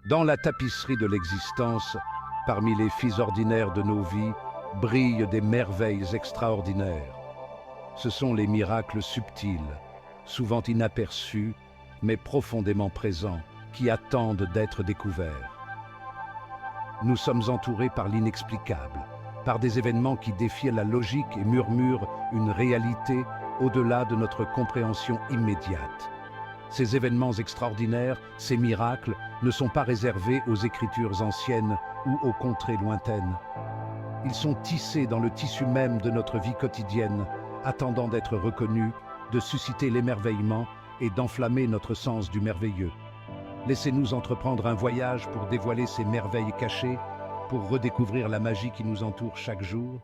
Dans la tapisserie de l'existence, parmi les faits ordinaires de nos vies, brillent des merveilles extraordinaires. Ce sont les miracles subtils, souvent inaperçus, mais profondément présents, qui attendent d'être découverts. Nous sommes entourés par l'inexplicable, par des événements qui défient la logique et murmurent une réalité au-delà de notre compréhension immédiate. Ces événements extraordinaires, ces miracles, ne sont pas réservés aux écritures anciennes ou aux contrées lointaines. Ils sont tissés dans le tissu même de notre vie quotidienne, attendant d'être reconnus, de susciter l'émerveillement et d'enflammer notre sens du merveilleux. Laissez-nous entreprendre un voyage pour dévoiler ces merveilles cachées, pour redécouvrir la magie qui nous entoure chaque jour.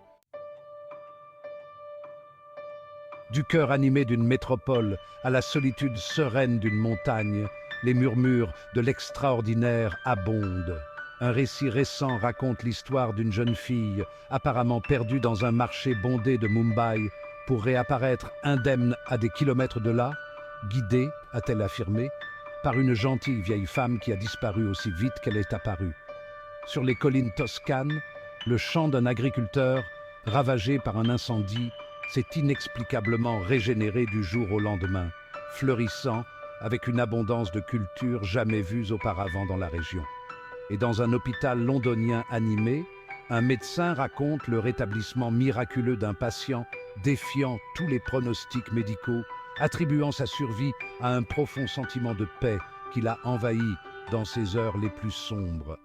Du cœur animé d'une métropole à la solitude sereine d'une montagne, les murmures de l'extraordinaire abondent. Un récit récent raconte l'histoire d'une jeune fille apparemment perdue dans un marché bondé de Mumbai pour réapparaître indemne à des kilomètres de là, guidée, a-t-elle affirmé, par une gentille vieille femme qui a disparu aussi vite qu'elle est apparue. Sur les collines toscanes, le champ d'un agriculteur, ravagé par un incendie, s'est inexplicablement régénéré du jour au lendemain, fleurissant avec une abondance de cultures jamais vues auparavant dans la région. Et dans un hôpital londonien animé, un médecin raconte le rétablissement miraculeux d'un patient défiant tous les pronostics médicaux, attribuant sa survie à un profond sentiment de paix qui l'a envahi dans ses heures les plus sombres.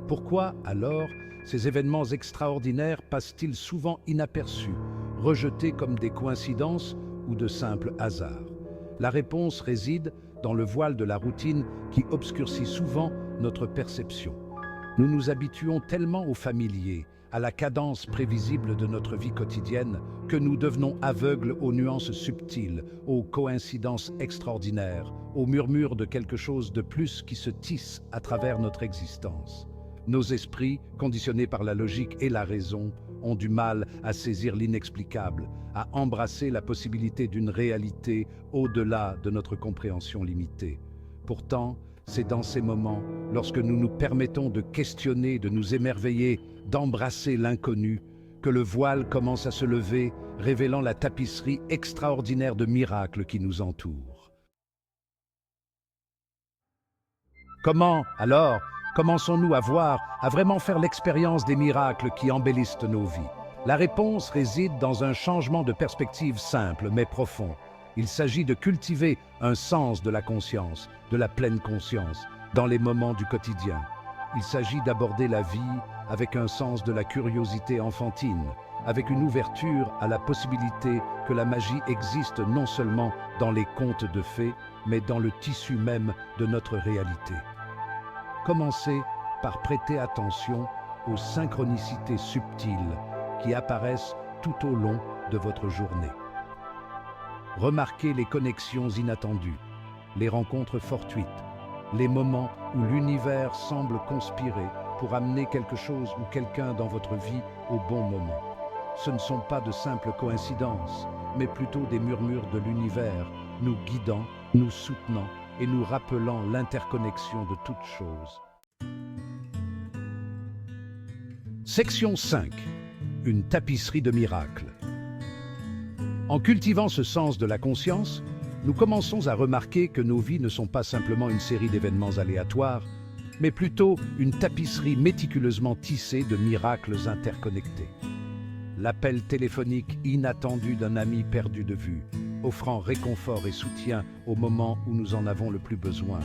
Pourquoi, alors, ces événements extraordinaires passent-ils souvent inaperçus, rejetés comme des coïncidences ou de simples hasards? La réponse réside dans le voile de la routine qui obscurcit souvent notre perception. Nous nous habituons tellement au familier, à la cadence prévisible de notre vie quotidienne, que nous devenons aveugles aux nuances subtiles, aux coïncidences extraordinaires, aux murmures de quelque chose de plus qui se tisse à travers notre existence. Nos esprits, conditionnés par la logique et la raison, ont du mal à saisir l'inexplicable, à embrasser la possibilité d'une réalité au-delà de notre compréhension limitée. Pourtant, c'est dans ces moments, lorsque nous nous permettons de questionner, de nous émerveiller, d'embrasser l'inconnu, que le voile commence à se lever, révélant la tapisserie extraordinaire de miracles qui nous entourent. Comment, alors, commençons-nous à voir, à vraiment faire l'expérience des miracles qui embellissent nos vies? La réponse réside dans un changement de perspective simple mais profond. Il s'agit de cultiver un sens de la conscience, de la pleine conscience, dans les moments du quotidien. Il s'agit d'aborder la vie avec un sens de la curiosité enfantine, avec une ouverture à la possibilité que la magie existe non seulement dans les contes de fées, mais dans le tissu même de notre réalité. Commencez par prêter attention aux synchronicités subtiles qui apparaissent tout au long de votre journée. Remarquez les connexions inattendues, les rencontres fortuites, les moments où l'univers semble conspirer pour amener quelque chose ou quelqu'un dans votre vie au bon moment. Ce ne sont pas de simples coïncidences, mais plutôt des murmures de l'univers, nous guidant, nous soutenant et nous rappelant l'interconnexion de toutes choses. Section 5. Une tapisserie de miracles. En cultivant ce sens de la conscience, nous commençons à remarquer que nos vies ne sont pas simplement une série d'événements aléatoires, mais plutôt une tapisserie méticuleusement tissée de miracles interconnectés. L'appel téléphonique inattendu d'un ami perdu de vue, offrant réconfort et soutien au moment où nous en avons le plus besoin.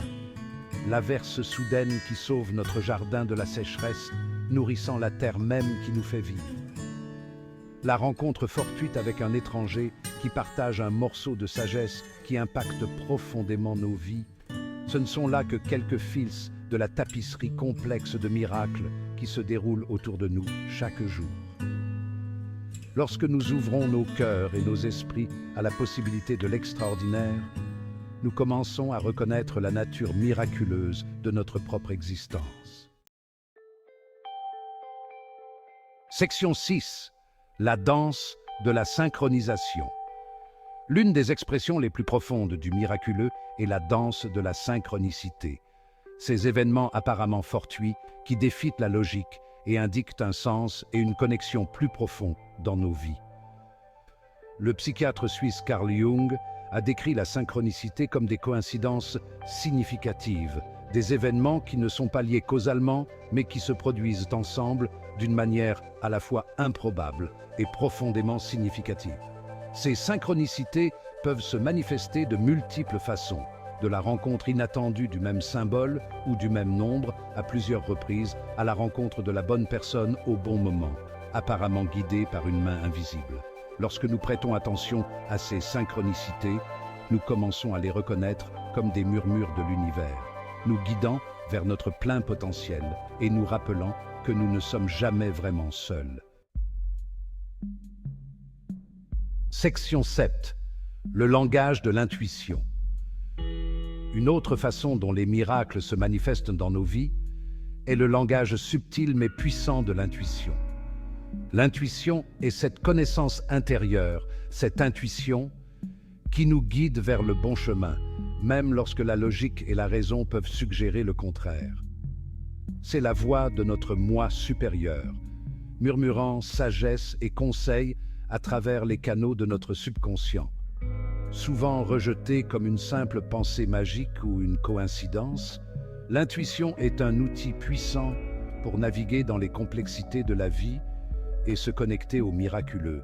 L'averse soudaine qui sauve notre jardin de la sécheresse, nourrissant la terre même qui nous fait vivre. La rencontre fortuite avec un étranger qui partage un morceau de sagesse qui impacte profondément nos vies. Ce ne sont là que quelques fils de la tapisserie complexe de miracles qui se déroulent autour de nous chaque jour. Lorsque nous ouvrons nos cœurs et nos esprits à la possibilité de l'extraordinaire, nous commençons à reconnaître la nature miraculeuse de notre propre existence. Section 6. La danse de la synchronisation. L'une des expressions les plus profondes du miraculeux est la danse de la synchronicité. Ces événements apparemment fortuits qui défient la logique et indiquent un sens et une connexion plus profonde dans nos vies. Le psychiatre suisse Carl Jung a décrit la synchronicité comme des coïncidences significatives, des événements qui ne sont pas liés causalement, mais qui se produisent ensemble d'une manière à la fois improbable et profondément significative. Ces synchronicités peuvent se manifester de multiples façons, de la rencontre inattendue du même symbole ou du même nombre à plusieurs reprises, à la rencontre de la bonne personne au bon moment, apparemment guidée par une main invisible. Lorsque nous prêtons attention à ces synchronicités, nous commençons à les reconnaître comme des murmures de l'univers, nous guidant vers notre plein potentiel et nous rappelant que nous ne sommes jamais vraiment seuls. Section 7. Le langage de l'intuition. Une autre façon dont les miracles se manifestent dans nos vies est le langage subtil mais puissant de l'intuition. L'intuition est cette connaissance intérieure, cette intuition qui nous guide vers le bon chemin, même lorsque la logique et la raison peuvent suggérer le contraire. C'est la voix de notre moi supérieur, murmurant sagesse et conseils à travers les canaux de notre subconscient. Souvent rejetée comme une simple pensée magique ou une coïncidence, l'intuition est un outil puissant pour naviguer dans les complexités de la vie et se connecter au miraculeux.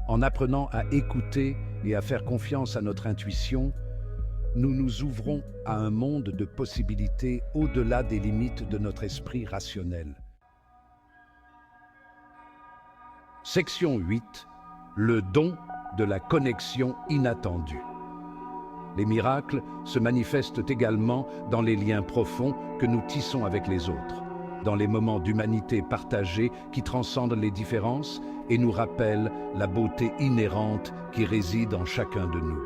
En apprenant à écouter et à faire confiance à notre intuition, nous nous ouvrons à un monde de possibilités au-delà des limites de notre esprit rationnel. Section 8. Le don de la connexion inattendue. Les miracles se manifestent également dans les liens profonds que nous tissons avec les autres, dans les moments d'humanité partagée qui transcendent les différences et nous rappellent la beauté inhérente qui réside en chacun de nous.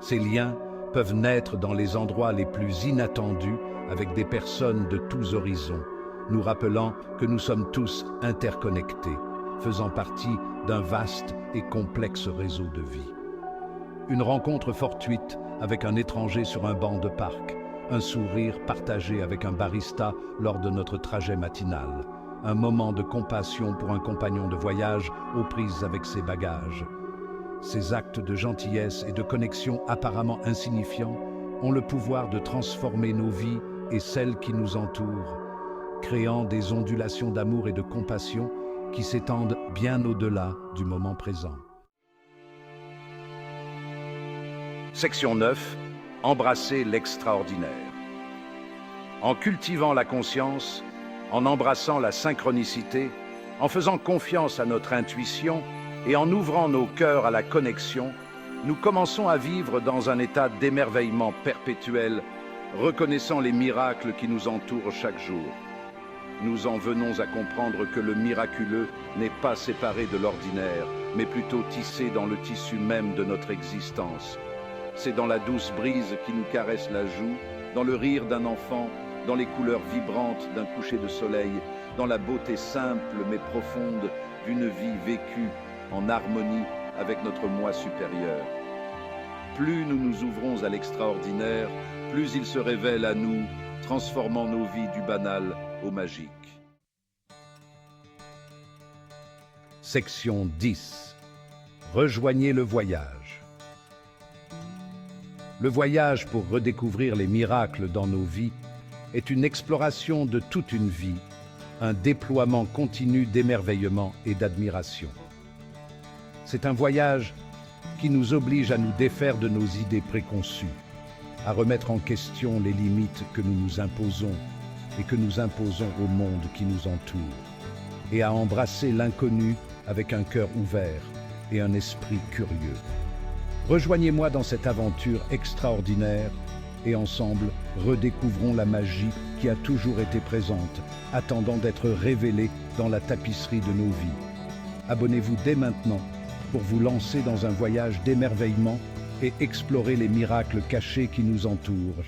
Ces liens peuvent naître dans les endroits les plus inattendus avec des personnes de tous horizons, nous rappelant que nous sommes tous interconnectés, faisant partie d'un vaste et complexe réseau de vie. Une rencontre fortuite avec un étranger sur un banc de parc, un sourire partagé avec un barista lors de notre trajet matinal, un moment de compassion pour un compagnon de voyage aux prises avec ses bagages. Ces actes de gentillesse et de connexion apparemment insignifiants ont le pouvoir de transformer nos vies et celles qui nous entourent, créant des ondulations d'amour et de compassion qui s'étendent bien au-delà du moment présent. Section 9. Embrasser l'extraordinaire. En cultivant la conscience, en embrassant la synchronicité, en faisant confiance à notre intuition et en ouvrant nos cœurs à la connexion, nous commençons à vivre dans un état d'émerveillement perpétuel, reconnaissant les miracles qui nous entourent chaque jour. Nous en venons à comprendre que le miraculeux n'est pas séparé de l'ordinaire, mais plutôt tissé dans le tissu même de notre existence. C'est dans la douce brise qui nous caresse la joue, dans le rire d'un enfant, dans les couleurs vibrantes d'un coucher de soleil, dans la beauté simple mais profonde d'une vie vécue en harmonie avec notre moi supérieur. Plus nous nous ouvrons à l'extraordinaire, plus il se révèle à nous, transformant nos vies du banal au magique. Section 10. Rejoignez le voyage. Le voyage pour redécouvrir les miracles dans nos vies est une exploration de toute une vie, un déploiement continu d'émerveillement et d'admiration. C'est un voyage qui nous oblige à nous défaire de nos idées préconçues, à remettre en question les limites que nous nous imposons et que nous imposons au monde qui nous entoure, et à embrasser l'inconnu avec un cœur ouvert et un esprit curieux. Rejoignez-moi dans cette aventure extraordinaire et ensemble, redécouvrons la magie qui a toujours été présente, attendant d'être révélée dans la tapisserie de nos vies. Abonnez-vous dès maintenant pour vous lancer dans un voyage d'émerveillement et explorer les miracles cachés qui nous entourent.